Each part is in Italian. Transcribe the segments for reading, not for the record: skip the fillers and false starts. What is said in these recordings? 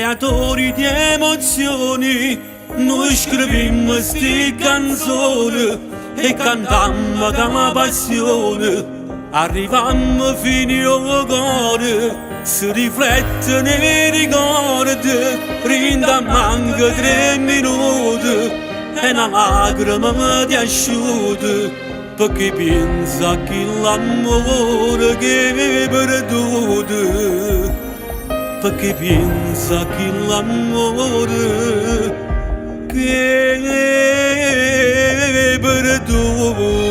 creatori di emozioni, noi scrivimmo sti canzoni e cantammo come passione. Arrivammo fino al cuore, si riflette nei ricordi, rinda manca 3 minuti e una lacrima ti asciuga, perché pensa che l'amore che è perduto, perché pensa che l'amore che è perduto.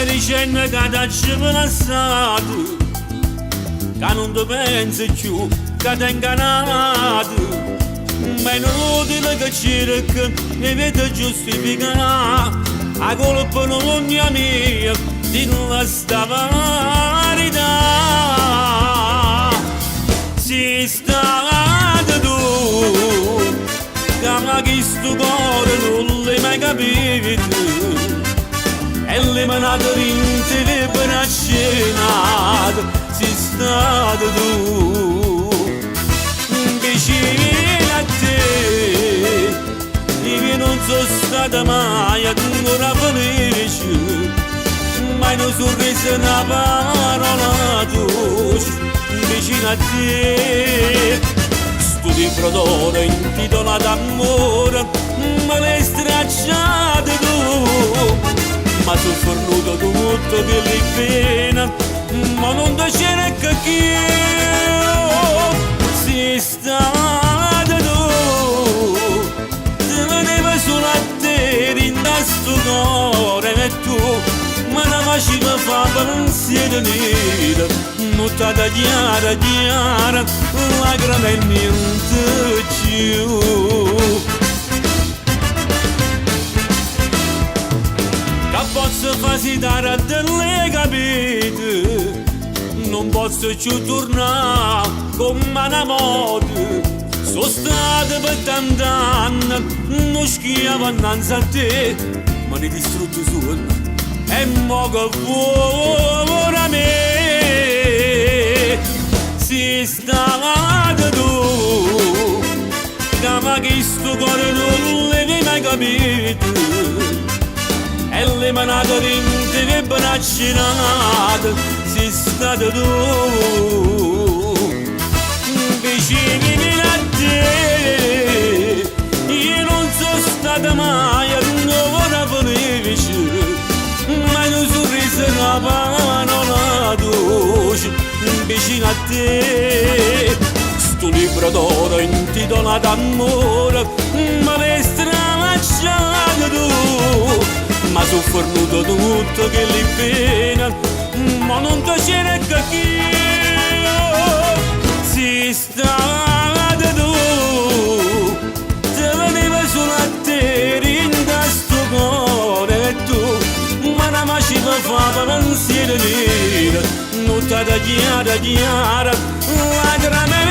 Dicendo che ti passato, che non ti pensi più, che ti inganato, ma è inutile che cerchi e vedi giustificare la colpa non è mia di questa verità. Sei stata tu che mi ha chiesto cuore, non l'hai mai capito, e le manate rinte le bracciate, sei stato tu, vicino a te, io non sono stata mai ancora felice, mai non sorriso una parola tua, vicino a te, sto libro d'oro intitolato Amore, me l'hai stracciato tu, ma sono fornuto tutto che li pena, ma non ti c'era che sei stata tu, se veneva solo a te, rinda sto cuore e tu, ma la faceva fa pensiero nero, mutata chiara, chiara, lacrime e niente più. Posso facilitare delle capite, non posso più tornare come una volta, sono stato per tanti anni, non schiavo innanzi a te, ma ne distrutto solo, e mo che vuoi a me, sei stata tu, che mi ha chiesto cuore non l'avevi mai capito, e le manate rinte che braccinate, sei stato tu, vicino a te, io non sono stata mai ancora felice, ma non sorriso una parola tua, vicino a te, sto libro d'oro intitolato Amore, ma l'hai stracciato tu, ma sono fornuto tutto che li pena, ma non ti c'era che sei stata tu, se veneva solo a te, rinda sto cuore e tu, ma la faceva fa pensiero nero, nottata chiara, chiara, lacrime